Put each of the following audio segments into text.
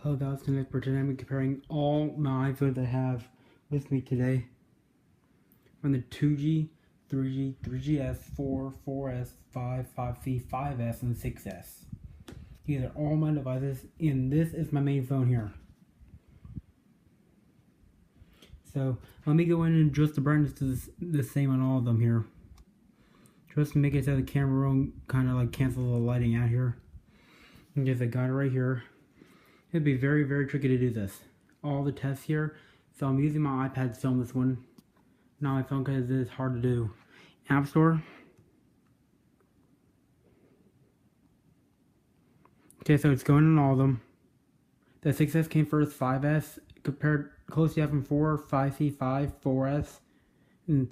Hello guys, tonight for today I'm comparing all my iPhones I have with me today. From the 2G, 3G, 3GS, 4, 4S, 5, 5C, 5S, and 6S. These are all my devices, and this is my main phone here. So let me go in and adjust the brightness to the same on all of them here. Just to make it so the camera won't kind of like cancel the lighting out here. And just I got it right here. It'd be very, very tricky to do this. All the tests here. So I'm using my iPad to film this one. Not my phone because it's hard to do. App Store. Okay, so it's going on all of them. The 6S came first, 5S compared close to iPhone 4, 5C, 5, 4S. And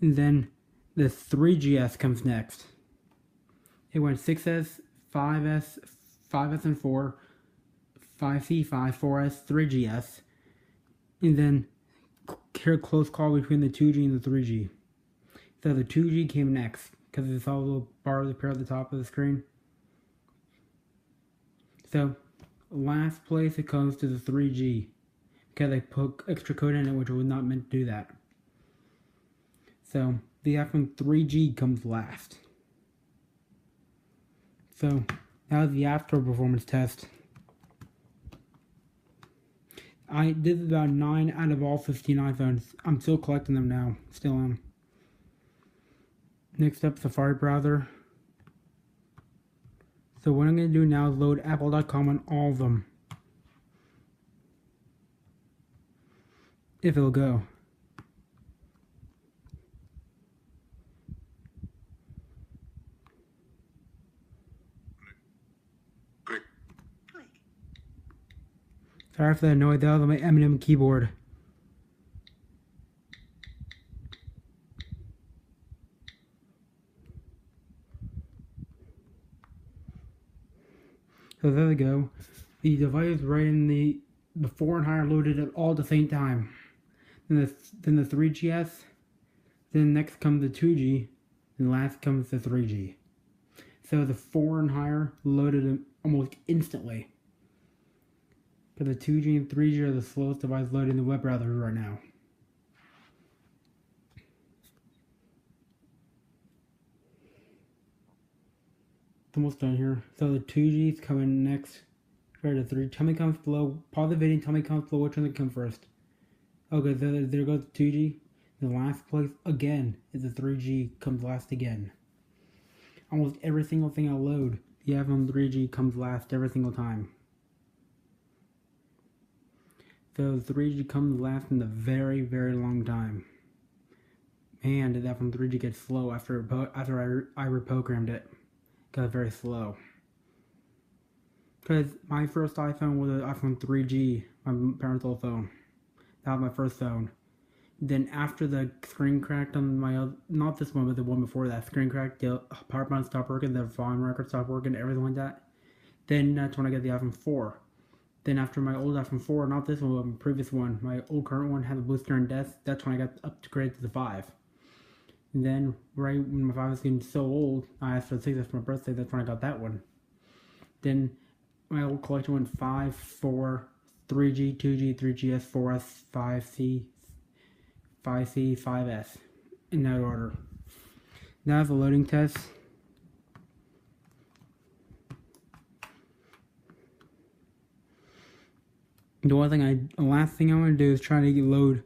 then the 3GS comes next. It went 6S, 5S, 5S and 4. 5C, 5, 4S, 3GS, and then here close call between the 2G and the 3G. So the 2G came next because it's all a little bar up here at the top of the screen. So last place it comes to the 3G because I put extra code in it, which was not meant to do that. So the iPhone 3G comes last. So now the App Store performance test. I did about 9 out of all 15 iPhones. I'm still collecting them now. Still am. Next up, Safari browser. So what I'm going to do now is load apple.com on all of them. If it'll go. Sorry for that noise, that was on my M&M keyboard. So there we go. The device right in the 4 and higher loaded it all at the same time. Then the 3GS, then next comes the 2G, and last comes the 3G. So the 4 and higher loaded it almost instantly. But the 2G and 3G are the slowest device loading the web browser right now. It's almost done here. So the 2G is coming next. Right, the 3. Tell me comes below. Pause the video and tell me comes below which one to come first. Okay, so there goes the 2G. The last place again is the 3G comes last again. Almost every single thing I load, the iPhone 3G comes last every single time. So the 3G comes last in a very, very long time. Man, did that from 3G get slow after I reprogrammed it. Got very slow. Because my first iPhone was an iPhone 3G, my parents' old phone. That was my first phone. Then after the screen cracked on my, not this one, but the one before that, screen cracked, the power button stopped working, the volume record stopped working, everything like that. Then that's when I got the iPhone 4. Then after my old iPhone 4, not this one, but my previous one, my old current one had a booster and desk, that's when I got upgraded to the 5. And then, right when my 5 was getting so old, I asked for the 6 for my birthday, that's when I got that one. Then, my old collection went 5, 4, 3G, 2G, 3GS, 4S, 5C, 5C, 5S, in that order. Now the loading test. The last thing I want to do is try to load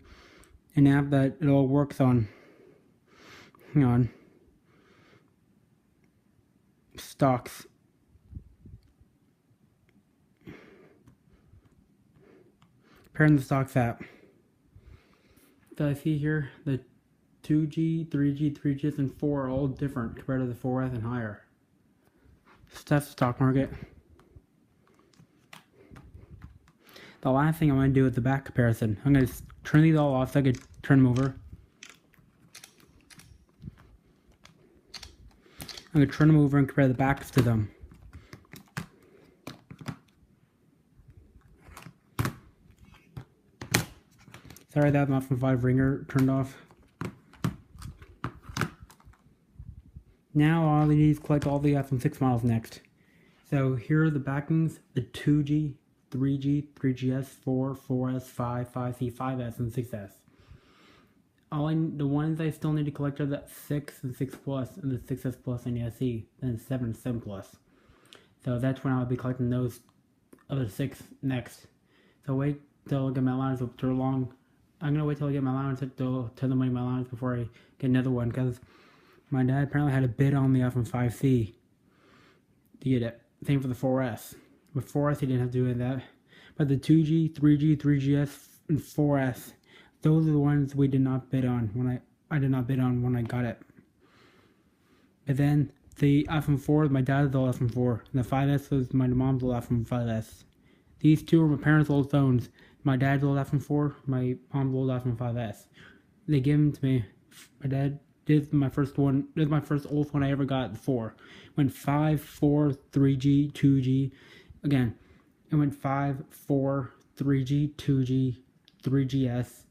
an app that it all works on. Hang on. Stocks. Pairing the stocks app. So I see here the 2G, 3G, 3GS, and 4 are all different compared to the 4S and higher. So that's the stock market. The last thing I want to do is the back comparison. I'm going to turn these all off so I can turn them over. I'm going to turn them over and compare the backs to them. Sorry that my iPhone 5 ringer turned off. Now all I need is collect all the iPhone 6 models next. So here are the backings, the 2G, 3G, 3GS, 4, 4S, 5, 5C, 5S, and 6S. The ones I still need to collect are the 6 and 6 Plus, and the 6S Plus and the SE, and 7 and 7 Plus. So that's when I'll be collecting those other 6 next. So wait till I get my allowance too long. I'm gonna wait till I get my allowance to the money my allowance before I get another one, because my dad apparently had a bid on the iPhone 5C to get it. Same for the 4S. With 4S he didn't have to do that. But the 2G, 3G, 3GS, and 4S, those are the ones we did not bid on when I did not bid on when I got it. But then the iPhone 4, my dad's old iPhone 4, and the 5S was my mom's old iPhone 5S. These two are my parents' old phones. My dad's old iPhone 4, my mom's old iPhone 5S. They gave them to me. My dad, this is my first one. This is my first old phone I ever got. The 4 went 5, 4, 3G, 2G. Again, it went 5, 4, 3G, 2G, 3GS,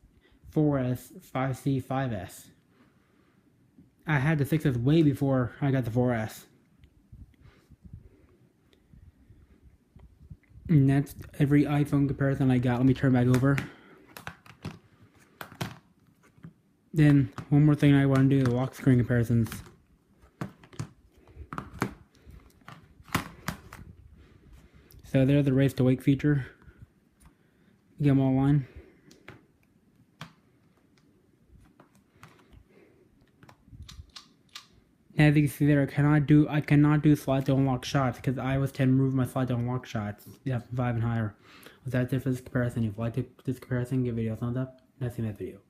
4S, 5C, 5S. I had the 6S way before I got the 4S. And that's every iPhone comparison I got. Let me turn back over. Then, one more thing I want to do, the lock screen comparisons. So there's the race to wake feature. Get them all online. As you can see there, I cannot do slide to unlock shots because iOS 10 removed my slide to unlock shots. Yeah, 5 and higher. Well, that's it for this comparison. If you liked this comparison, give the video a thumbs up. And I'll see you in that video.